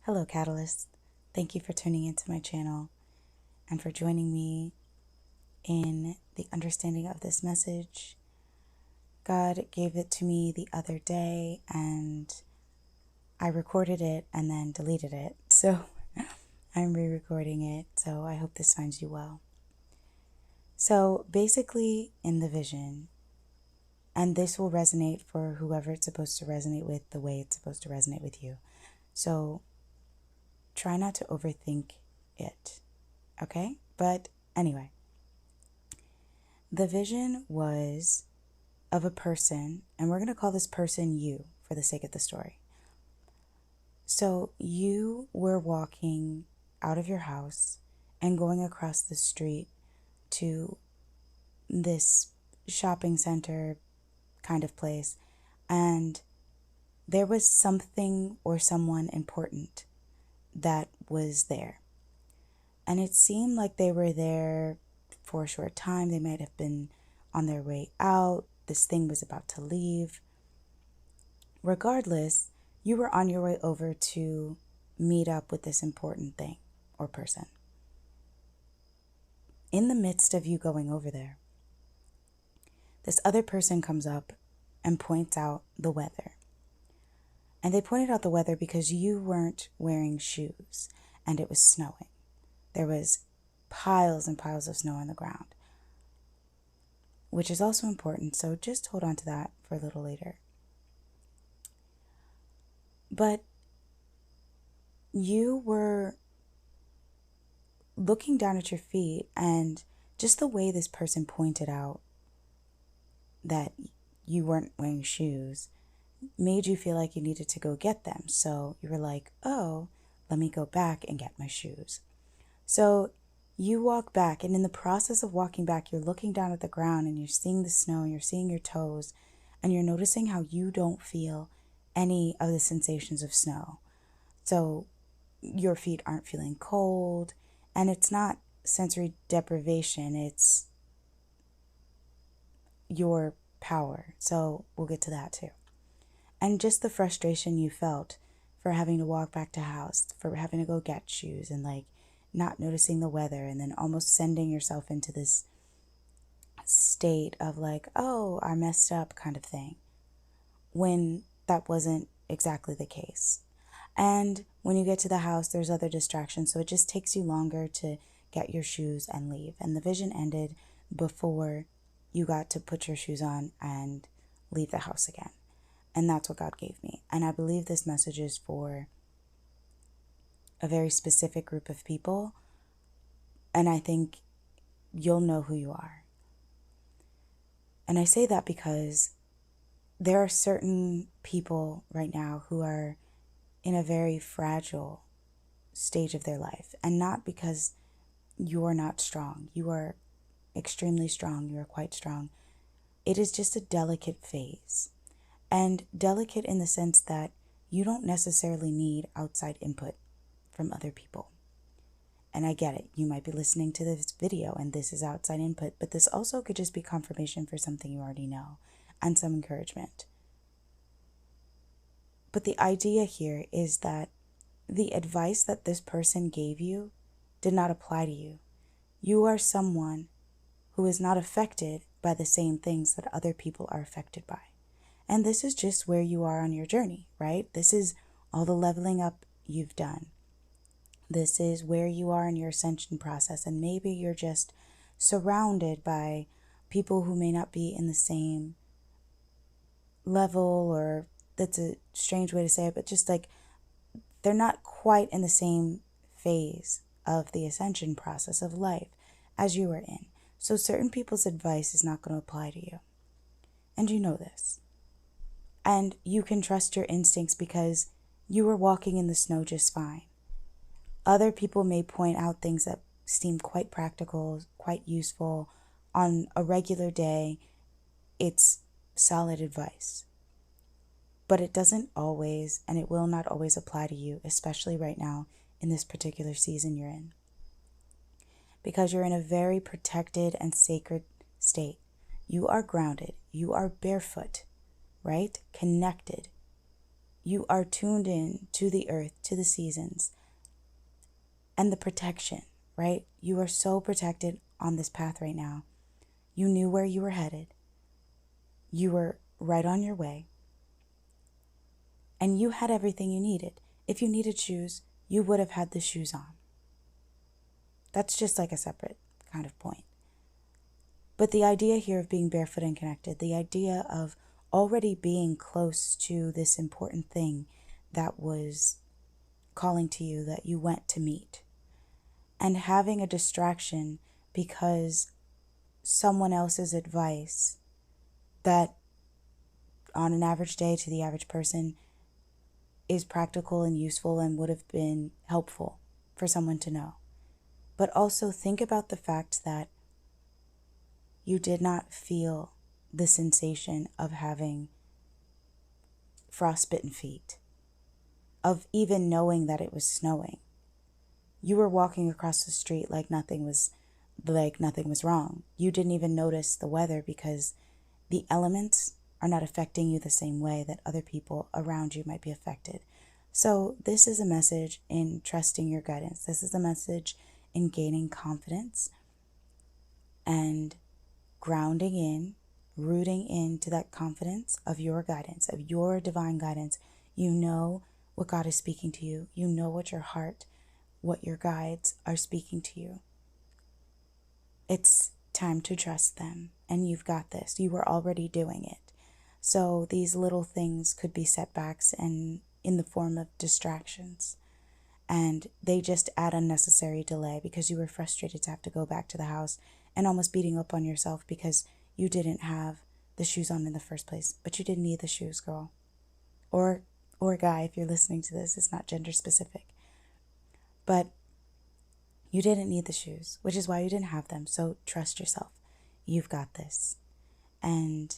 Hello, Catalyst. Thank you for tuning into my channel and for joining me in the understanding of this message. God gave it to me the other day and I recorded it and then deleted it. So I'm re-recording it. So I hope this finds you well. So basically in the vision, and this will resonate for whoever it's supposed to resonate with the way it's supposed to resonate with you. So try not to overthink it. Okay? But anyway, the vision was of a person, and we're going to call this person you for the sake of the story. So you were walking out of your house and going across the street to this shopping center kind of place, and there was something or someone important that was there. And it seemed like they were there for a short time. They might have been on their way out. This thing was about to leave. Regardless, you were on your way over to meet up with this important thing or person. In the midst of you going over there, this other person comes up and points out the weather. And they pointed out the weather because you weren't wearing shoes and it was snowing. There was piles and piles of snow on the ground, which is also important. So just hold on to that for a little later. But you were looking down at your feet, and just the way this person pointed out that you weren't wearing shoes made you feel like you needed to go get them. So you were like, oh, let me go back and get my shoes. So you walk back, and in the process of walking back, you're looking down at the ground and you're seeing the snow, and you're seeing your toes, and you're noticing how you don't feel any of the sensations of snow. So your feet aren't feeling cold, and it's not sensory deprivation, it's your power. So we'll get to that too. And just the frustration you felt for having to walk back to house, for having to go get shoes, and like not noticing the weather, and then almost sending yourself into this state of like, oh, I messed up kind of thing, when that wasn't exactly the case. And when you get to the house, there's other distractions, so it just takes you longer to get your shoes and leave. And the vision ended before you got to put your shoes on and leave the house again. And that's what God gave me. And I believe this message is for a very specific group of people. And I think you'll know who you are. And I say that because there are certain people right now who are in a very fragile stage of their life. And not because you're not strong. You are extremely strong. You are quite strong. It is just a delicate phase. And delicate in the sense that you don't necessarily need outside input from other people. And I get it. You might be listening to this video and this is outside input, but this also could just be confirmation for something you already know and some encouragement. But the idea here is that the advice that this person gave you did not apply to you. You are someone who is not affected by the same things that other people are affected by. And this is just where you are on your journey, right? This is all the leveling up you've done. This is where you are in your ascension process. And maybe you're just surrounded by people who may not be in the same level, or that's a strange way to say it, but just like they're not quite in the same phase of the ascension process of life as you are in. So certain people's advice is not going to apply to you. And you know this. And you can trust your instincts because you were walking in the snow just fine. Other people may point out things that seem quite practical, quite useful. On a regular day, it's solid advice. But it doesn't always, and it will not always apply to you, especially right now in this particular season you're in. Because you're in a very protected and sacred state. You are grounded. You are barefoot, right? Connected You are tuned in to the earth, to the seasons, and the protection, right? You are so protected on this path right now. You knew where you were headed. You were right on your way. And you had everything you needed. If you needed shoes, you would have had the shoes on. That's just like a separate kind of point. But the idea here of being barefoot and connected, the idea of already being close to this important thing that was calling to you, that you went to meet, and having a distraction because someone else's advice that on an average day to the average person is practical and useful and would have been helpful for someone to know. But also think about the fact that you did not feel the sensation of having frostbitten feet, of even knowing that it was snowing. You were walking across the street like nothing was wrong. You didn't even notice the weather because the elements are not affecting you the same way that other people around you might be affected. So this is a message in trusting your guidance. This is a message in gaining confidence and grounding in, rooting into that confidence of your guidance, of your divine guidance. You know what God is speaking to you. You know what your heart, what your guides are speaking to you. It's time to trust them, and you've got this. You were already doing it. So these little things could be setbacks and in the form of distractions. And they just add unnecessary delay because you were frustrated to have to go back to the house and almost beating up on yourself because you didn't have the shoes on in the first place. But you didn't need the shoes, girl. Or guy, if you're listening to this, it's not gender specific. But you didn't need the shoes, which is why you didn't have them. So trust yourself. You've got this. And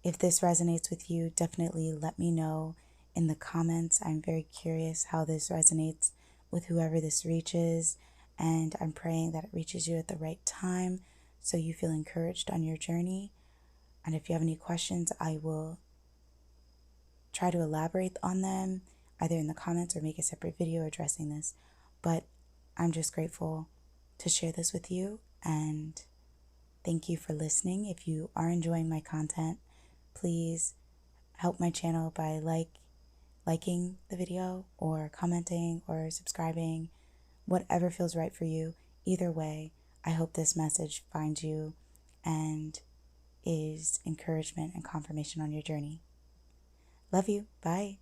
if this resonates with you, definitely let me know in the comments. I'm very curious how this resonates with whoever this reaches. And I'm praying that it reaches you at the right time so you feel encouraged on your journey. And if you have any questions, I will try to elaborate on them either in the comments or make a separate video addressing this. But I'm just grateful to share this with you, and thank you for listening. If you are enjoying my content, please help my channel by liking the video or commenting or subscribing, whatever feels right for you. Either way, I hope this message finds you and is encouragement and confirmation on your journey. Love you. Bye.